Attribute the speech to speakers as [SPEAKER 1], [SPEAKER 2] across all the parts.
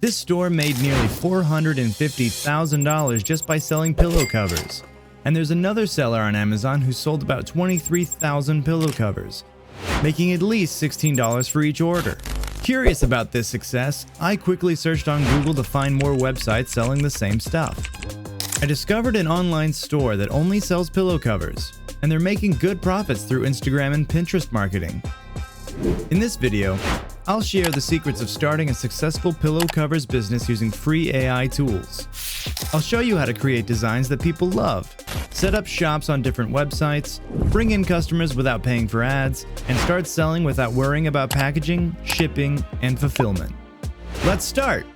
[SPEAKER 1] This store made nearly $450,000 just by selling pillow covers. And there's another seller on Amazon who sold about 23,000 pillow covers, making at least $16 for each order. Curious about this success, I quickly searched on Google to find more websites selling the same stuff. I discovered an online store that only sells pillow covers, and they're making good profits through Instagram and Pinterest marketing. In this video, I'll share the secrets of starting a successful pillow covers business using free AI tools. I'll show you how to create designs that people love, set up shops on different websites, bring in customers without paying for ads, and start selling without worrying about packaging, shipping, and fulfillment. Let's start!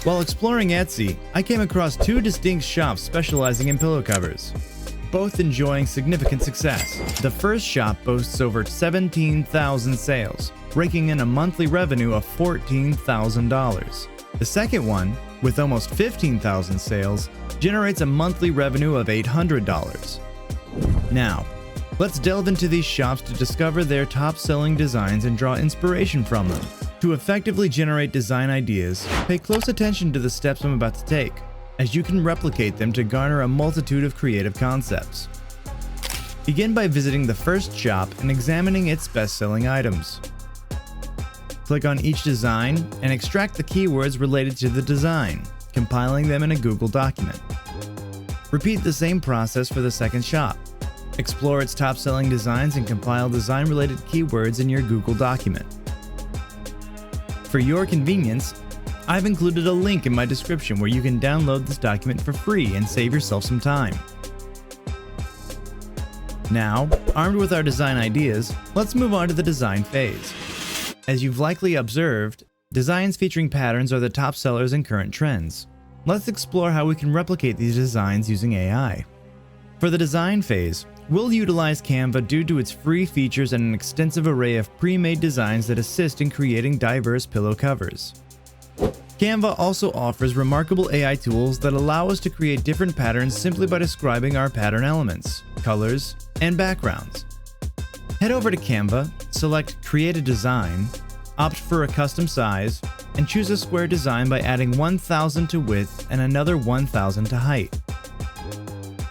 [SPEAKER 1] While exploring Etsy, I came across two distinct shops specializing in pillow covers, both enjoying significant success. The first shop boasts over 17,000 sales, raking in a monthly revenue of $14,000. The second one, with almost 15,000 sales, generates a monthly revenue of $800. Now, let's delve into these shops to discover their top-selling designs and draw inspiration from them. To effectively generate design ideas, pay close attention to the steps I'm about to take, as you can replicate them to garner a multitude of creative concepts. Begin by visiting the first shop and examining its best-selling items. Click on each design and extract the keywords related to the design, compiling them in a Google document. Repeat the same process for the second shop. Explore its top-selling designs and compile design-related keywords in your Google document. For your convenience, I've included a link in my description where you can download this document for free and save yourself some time. Now, armed with our design ideas, let's move on to the design phase. As you've likely observed, designs featuring patterns are the top sellers and current trends. Let's explore how we can replicate these designs using AI. For the design phase, we'll utilize Canva due to its free features and an extensive array of pre-made designs that assist in creating diverse pillow covers. Canva also offers remarkable AI tools that allow us to create different patterns simply by describing our pattern elements, colors, and backgrounds. Head over to Canva, select Create a Design, opt for a custom size, and choose a square design by adding 1,000 to width and another 1,000 to height.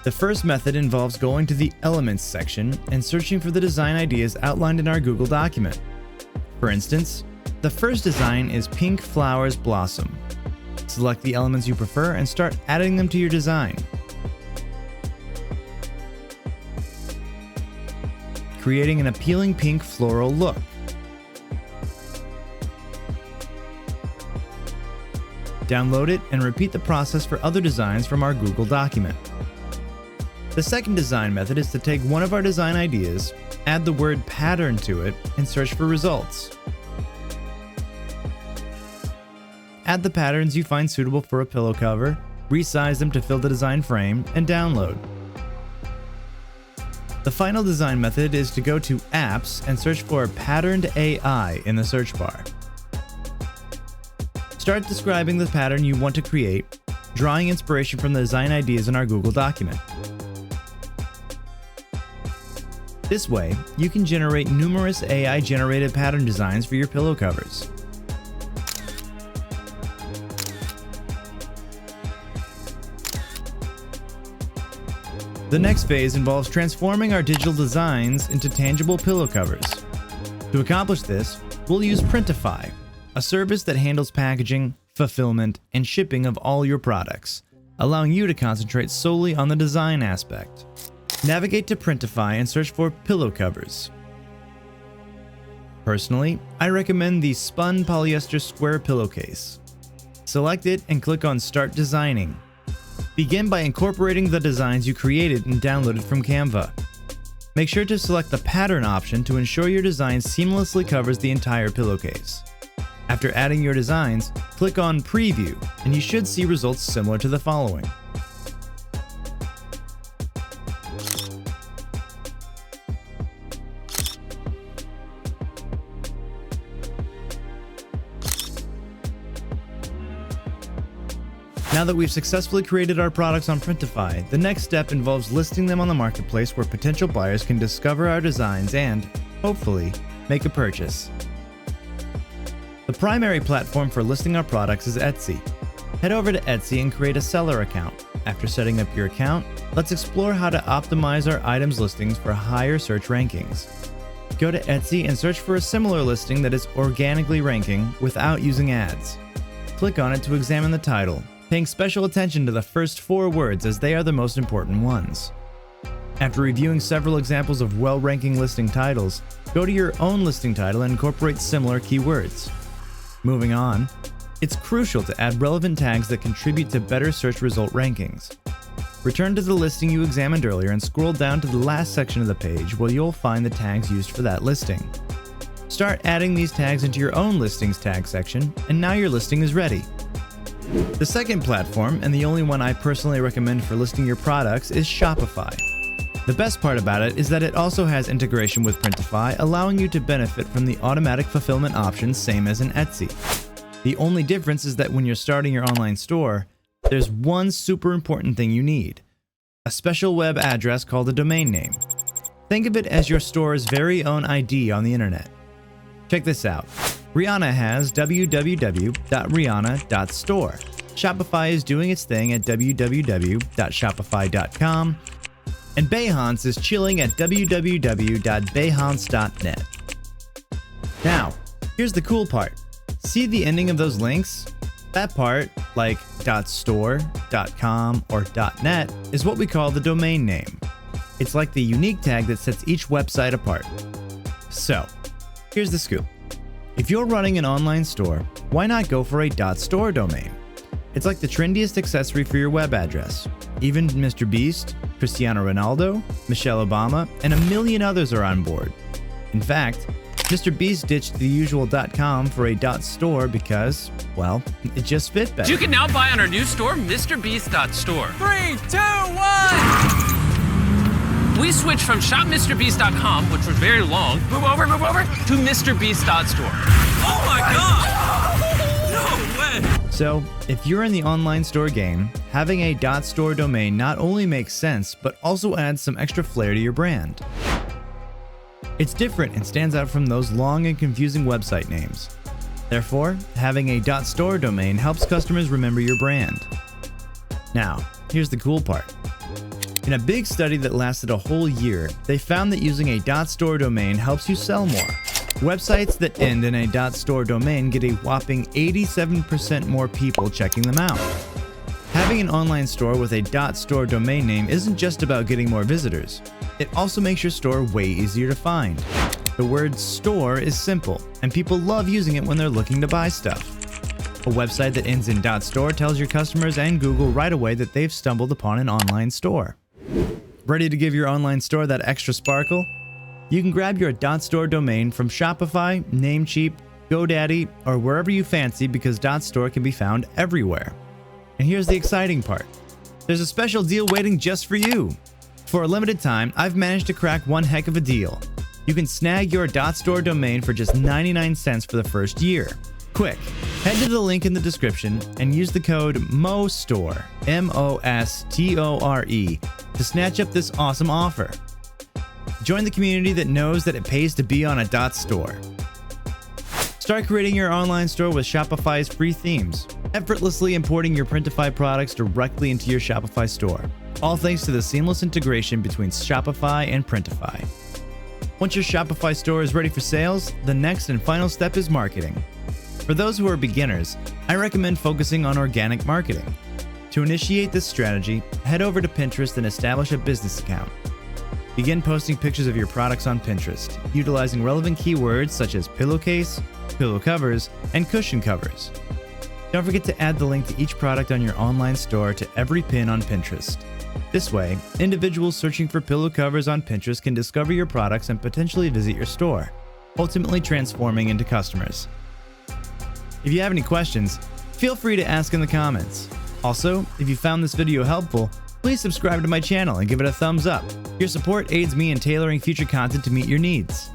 [SPEAKER 1] The first method involves going to the Elements section and searching for the design ideas outlined in our Google document. For instance, the first design is Pink Flowers Blossom. Select the elements you prefer and start adding them to your design. Creating an appealing pink floral look. Download it and repeat the process for other designs from our Google document. The second design method is to take one of our design ideas, add the word pattern to it, and search for results. Add the patterns you find suitable for a pillow cover, resize them to fill the design frame, and download. The final design method is to go to Apps and search for Patterned AI in the search bar. Start describing the pattern you want to create, drawing inspiration from the design ideas in our Google document. This way, you can generate numerous AI-generated pattern designs for your pillow covers. The next phase involves transforming our digital designs into tangible pillow covers. To accomplish this, we'll use Printify, a service that handles packaging, fulfillment, and shipping of all your products, allowing you to concentrate solely on the design aspect. Navigate to Printify and search for pillow covers. Personally, I recommend the spun polyester square pillowcase. Select it and click on Start Designing. Begin by incorporating the designs you created and downloaded from Canva. Make sure to select the pattern option to ensure your design seamlessly covers the entire pillowcase. After adding your designs, click on Preview, and you should see results similar to the following. Now that we've successfully created our products on Printify, the next step involves listing them on the marketplace where potential buyers can discover our designs and, hopefully, make a purchase. The primary platform for listing our products is Etsy. Head over to Etsy and create a seller account. After setting up your account, let's explore how to optimize our items listings for higher search rankings. Go to Etsy and search for a similar listing that is organically ranking without using ads. Click on it to examine the title, paying special attention to the first 4 words as they are the most important ones. After reviewing several examples of well-ranking listing titles, go to your own listing title and incorporate similar keywords. Moving on, it's crucial to add relevant tags that contribute to better search result rankings. Return to the listing you examined earlier and scroll down to the last section of the page where you'll find the tags used for that listing. Start adding these tags into your own listings tag section, and now your listing is ready. The second platform, and the only one I personally recommend for listing your products, is Shopify. The best part about it is that it also has integration with Printify, allowing you to benefit from the automatic fulfillment options same as in Etsy. The only difference is that when you're starting your online store, there's one super important thing you need: a special web address called a domain name. Think of it as your store's very own ID on the internet. Check this out. Rihanna has www.rihanna.store. Shopify is doing its thing at www.shopify.com. And Behance is chilling at www.behance.net. Now, here's the cool part. See the ending of those links? That part, like .store, .com, or .net, is what we call the domain name. It's like the unique tag that sets each website apart. So, here's the scoop. If you're running an online store, why not go for a .store domain? It's like the trendiest accessory for your web address. Even Mr. Beast, Cristiano Ronaldo, Michelle Obama, and a million others are on board. In fact, Mr. Beast ditched the usual .com for a .store because, well, it just fit better.
[SPEAKER 2] You can now buy on our new store, MrBeast.store.
[SPEAKER 3] 3, 2, 1!
[SPEAKER 2] We switched from shopmrbeast.com, which was very long, move over, to MrBeast.store.
[SPEAKER 3] Oh my god! No way!
[SPEAKER 1] So, if you're in the online store game, having a .store domain not only makes sense, but also adds some extra flair to your brand. It's different and stands out from those long and confusing website names. Therefore, having a .store domain helps customers remember your brand. Now, here's the cool part. In a big study that lasted a whole year, they found that using a .store domain helps you sell more. Websites that end in a .store domain get a whopping 87% more people checking them out. Having an online store with a .store domain name isn't just about getting more visitors. It also makes your store way easier to find. The word store is simple, and people love using it when they're looking to buy stuff. A website that ends in .store tells your customers and Google right away that they've stumbled upon an online store. Ready to give your online store that extra sparkle? You can grab your .store domain from Shopify, Namecheap, GoDaddy, or wherever you fancy because .store can be found everywhere. And here's the exciting part. There's a special deal waiting just for you. For a limited time, I've managed to crack one heck of a deal. You can snag your .store domain for just 99 cents for the first year. Quick, head to the link in the description and use the code MOSTORE, MOSTORE, to snatch up this awesome offer. Join the community that knows that it pays to be on a .store. Start creating your online store with Shopify's free themes, effortlessly importing your Printify products directly into your Shopify store, all thanks to the seamless integration between Shopify and Printify. Once your Shopify store is ready for sales, the next and final step is marketing. For those who are beginners, I recommend focusing on organic marketing. To initiate this strategy, head over to Pinterest and establish a business account. Begin posting pictures of your products on Pinterest, utilizing relevant keywords such as pillowcase, pillow covers, and cushion covers. Don't forget to add the link to each product on your online store to every pin on Pinterest. This way, individuals searching for pillow covers on Pinterest can discover your products and potentially visit your store, ultimately transforming into customers. If you have any questions, feel free to ask in the comments. Also, if you found this video helpful, please subscribe to my channel and give it a thumbs up. Your support aids me in tailoring future content to meet your needs.